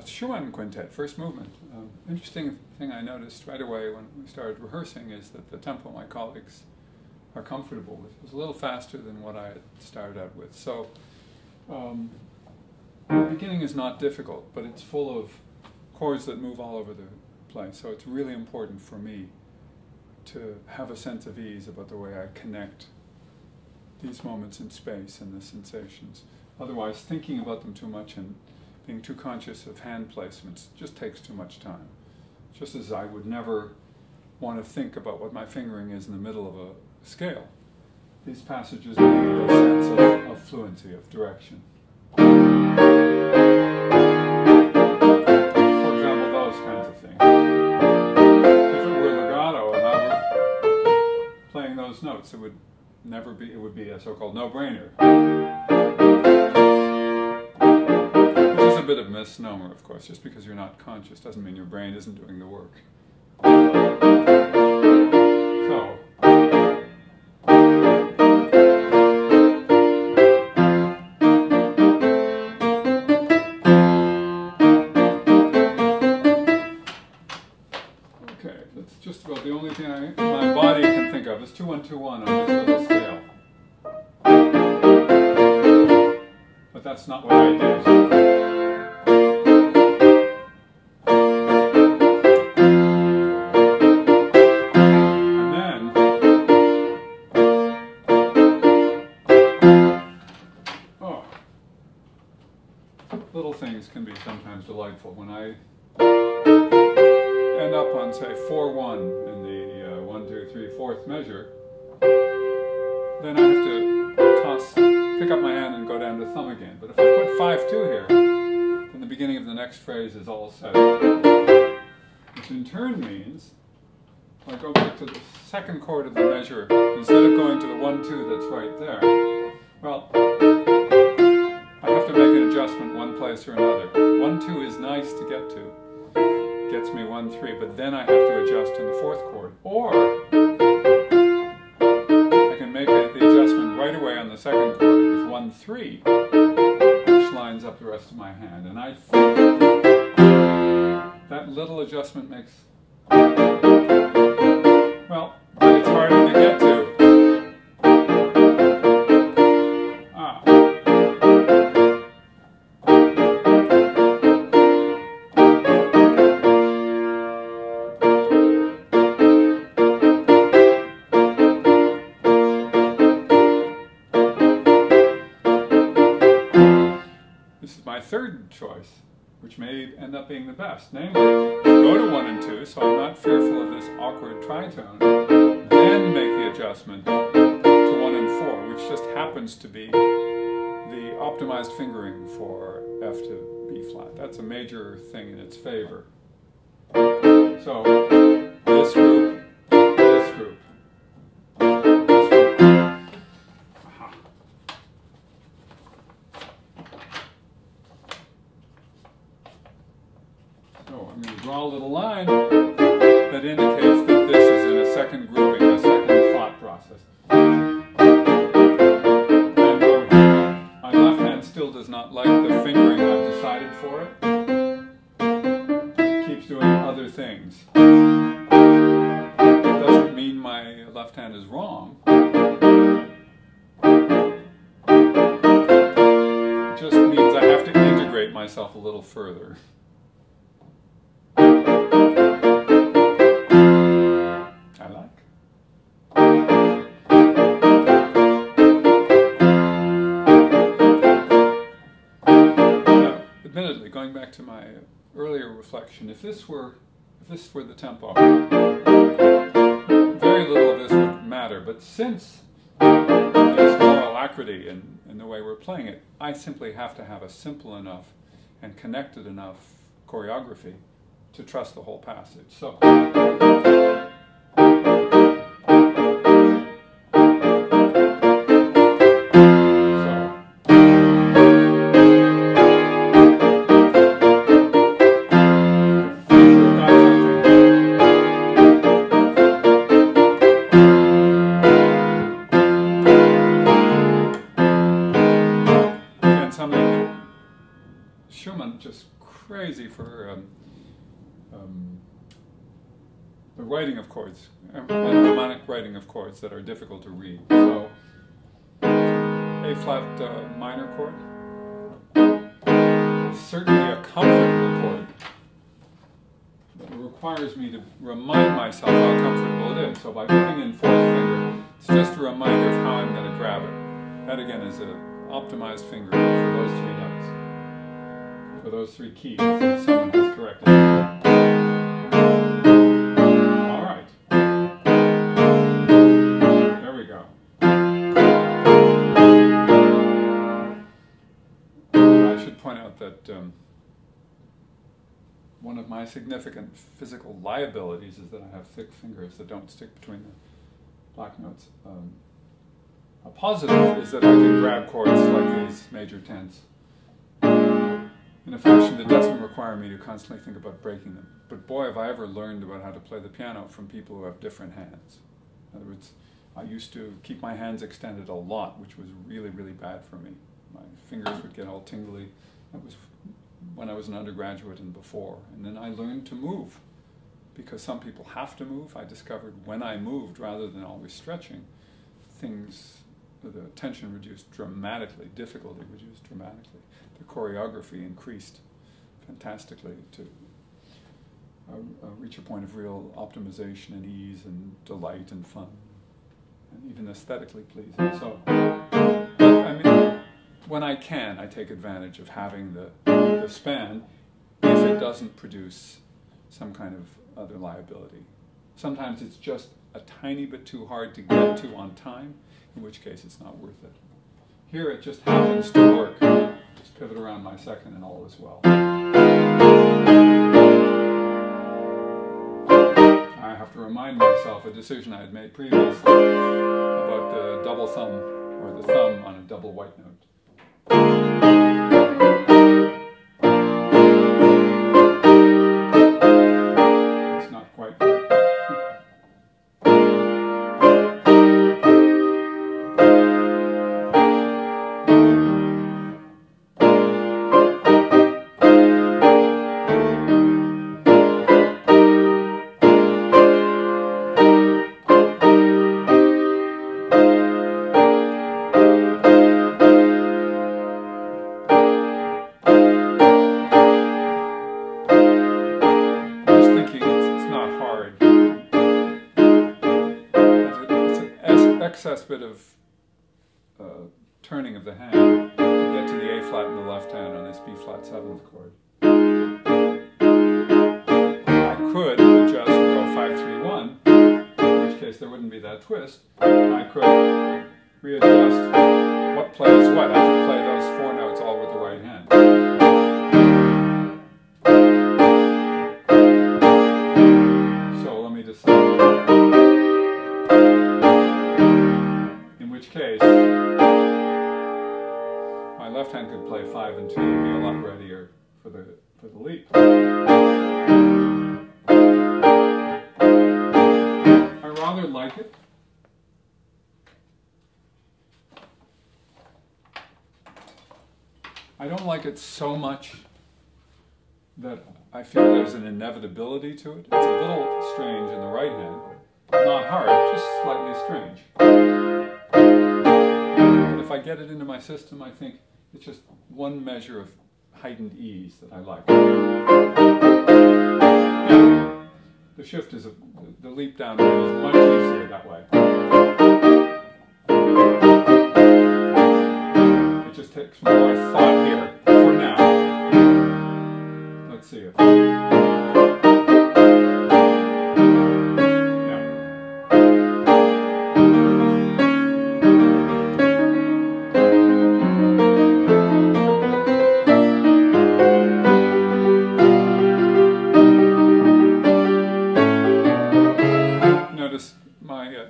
Schumann Quintet, first movement. Interesting thing I noticed right away when we started rehearsing is that the tempo my colleagues are comfortable with was a little faster than what I had started out with. So the beginning is not difficult, but it's full of chords that move all over the place. So it's really important for me to have a sense of ease about the way I connect these moments in space and the sensations. Otherwise, thinking about them too much and being too conscious of hand placements just takes too much time. Just as I would never want to think about what my fingering is in the middle of a scale. These passages give me a sense of fluency, of direction. For example, those kinds of things. If it were legato and I were playing those notes, it would be a so-called no-brainer. A bit of misnomer, of course. Just because you're not conscious doesn't mean your brain isn't doing the work. So, okay, that's just about the only thing my body can think of is 2-1-2-1 on this little scale. But that's not what I did. Little things can be sometimes delightful. When I end up on, say, 4-1 in the 1, 2, 3, 4th measure, then I have to pick up my hand and go down to thumb again. But if I put 5-2 here, then the beginning of the next phrase is all set. Which in turn means, if I go back to the second chord of the measure, instead of going to the 1-2 that's right there, well, I have to make an adjustment one place or another. 1-2 is nice to get to. Gets me 1-3, but then I have to adjust in the 4th chord. Or I can make the adjustment right away on the 2nd chord with 1-3, which lines up the rest of my hand. And I think that little adjustment makes, well, it's harder to get to. My third choice, which may end up being the best, namely, go to 1 and 2, so I'm not fearful of this awkward tritone, then make the adjustment to 1 and 4, which just happens to be the optimized fingering for F to B flat. That's a major thing in its favor. So, this group, this group. So I'm going to draw a little line that indicates that this is in a second grouping, a second thought process. And my left hand still does not like the fingering I've decided for it. It keeps doing other things. It doesn't mean my left hand is wrong. It just means I have to integrate myself a little further. Admittedly, going back to my earlier reflection, if this were the tempo, very little of this would matter. But since there's more alacrity in the way we're playing it, I simply have to have a simple enough and connected enough choreography to trust the whole passage. So. Schumann just crazy for the writing of chords, and harmonic writing of chords that are difficult to read. So, A flat minor chord, certainly a comfortable chord, but it requires me to remind myself how comfortable it is. So by putting in fourth finger, it's just a reminder of how I'm going to grab it. That again is an optimized finger for those three notes, for those three keys, if someone has corrected it. All right. There we go. I should point out that one of my significant physical liabilities is that I have thick fingers that don't stick between the black notes. A positive is that I can grab chords like these major tenths in a fashion that doesn't require me to constantly think about breaking them. But boy, have I ever learned about how to play the piano from people who have different hands. In other words, I used to keep my hands extended a lot, which was really, really bad for me. My fingers would get all tingly. That was when I was an undergraduate and before. And then I learned to move. Because some people have to move, I discovered when I moved, rather than always stretching, the tension reduced dramatically, difficulty reduced dramatically. The choreography increased fantastically to reach a point of real optimization and ease and delight and fun, and even aesthetically pleasing. So, I mean, when I can, I take advantage of having the span if it doesn't produce some kind of other liability. Sometimes it's just a tiny bit too hard to get to on time, in which case it's not worth it. Here it just happens to work. Just pivot around my second and all is well. I have to remind myself a decision I had made previously about the double thumb, or the thumb on a double white note. It's not quite right. Excess bit of turning of the hand to get to the A flat in the left hand on this B flat 7th chord. I could adjust and go 5-3-1, in which case there wouldn't be that twist. I could readjust what plays what. I could play those four notes all with the right hand. So let me decide. Case, my left hand could play 5 and 2 and be a lot readier for the leap. I rather like it. I don't like it so much that I feel there's an inevitability to it. It's a little strange in the right hand, not hard, just slightly strange. If I get it into my system, I think it's just one measure of heightened ease that I like. Yeah. The shift is, the leap down is much easier that way. It just takes more thought here for now. Let's see it.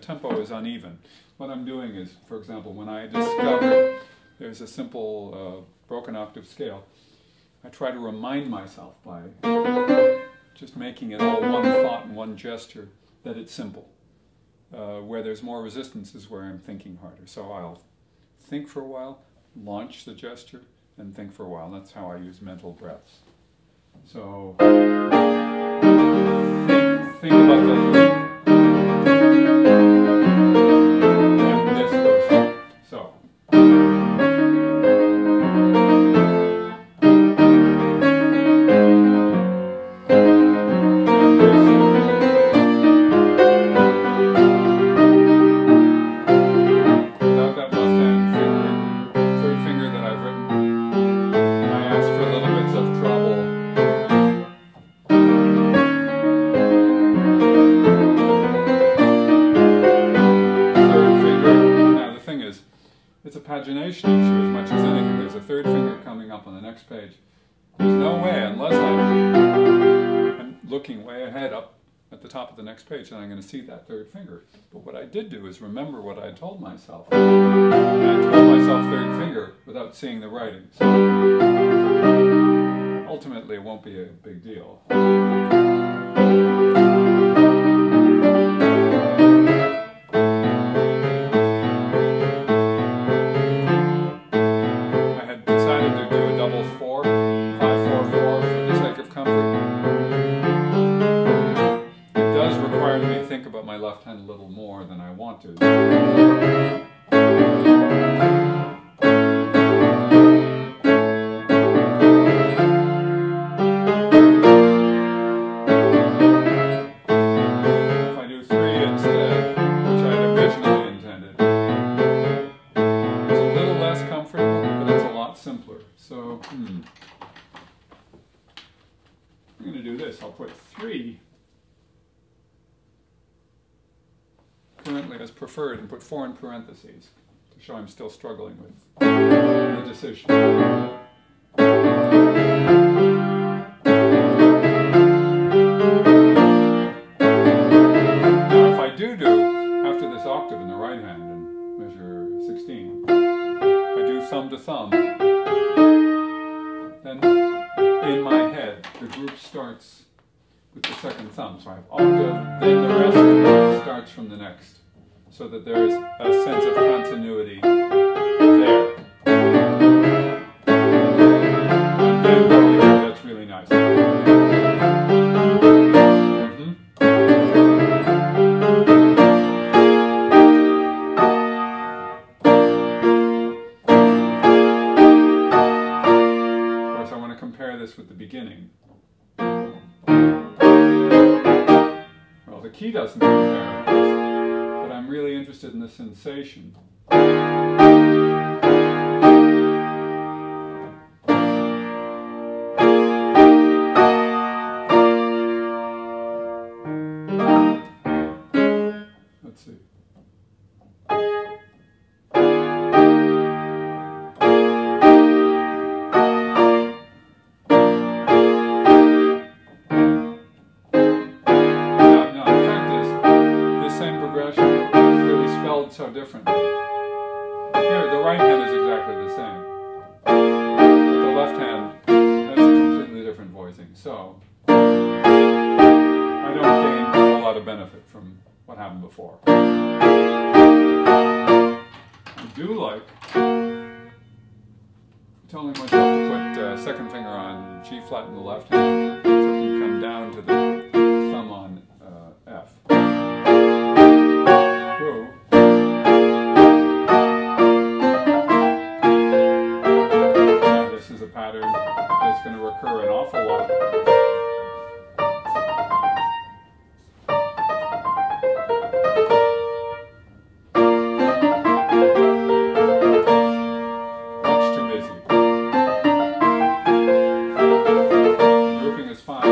Tempo is uneven. What I'm doing is, for example, when I discover there's a simple broken octave scale, I try to remind myself by just making it all one thought and one gesture that it's simple. Where there's more resistance is where I'm thinking harder. So I'll think for a while, launch the gesture, and think for a while. That's how I use mental breaths. So think about the loop. And this goes so. Without that left hand finger, third finger that I've written, I ask for little bits of trouble. It's a pagination issue as much as anything. There's a third finger coming up on the next page. There's no way, unless I'm looking way ahead up at the top of the next page, that I'm going to see that third finger. But what I did do is remember what I told myself. And I told myself third finger without seeing the writing. So ultimately it won't be a big deal. My left hand a little more than I want to. If I do 3 instead, which I had originally intended, it's a little less comfortable, but it's a lot simpler. So, I'm going to do this. I'll put 3 currently as preferred and put 4 in parentheses to show I'm still struggling with the decision. Now if I do after this octave in the right hand and measure 16, if I do thumb to thumb, then in my head the group starts with the second thumb. So I have octave, then the rest starts from the next, so that there is a sense of continuity there. And then going here, that's really nice. Of course, I want to compare this with the beginning. The key doesn't compare, but I'm really interested in the sensation. Let's see. So different. Here, the right hand is exactly the same, but the left hand has a completely different voicing. So I don't gain a whole lot of benefit from what happened before. I do like telling myself to put second finger on G flat in the left hand, so I can come down to the thumb on F. Whoa. A pattern that's going to recur an awful lot. Much too busy. Grouping is fine.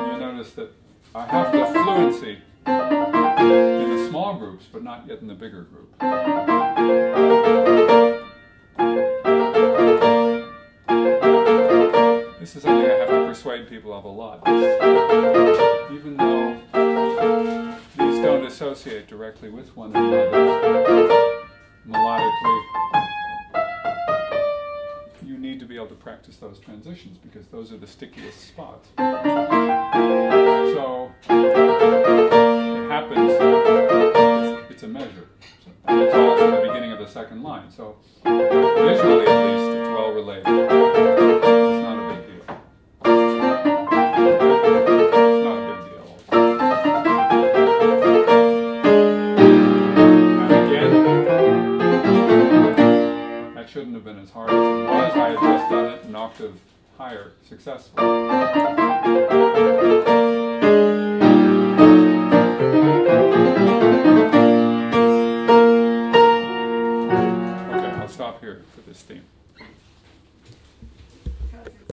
You notice that I have the fluency in the small groups, but not yet in the bigger group. This is something I have to persuade people of a lot. Even though these don't associate directly with one another melodically, you need to be able to practice those transitions because those are the stickiest spots. So it happens, it's a measure. So it's also the beginning of the second line. So visually at least, it's well related. It's not a big deal. It's not a big deal. And again, that shouldn't have been as hard as it was. I had just done it an octave higher successfully. Okay, I'll stop here for this theme.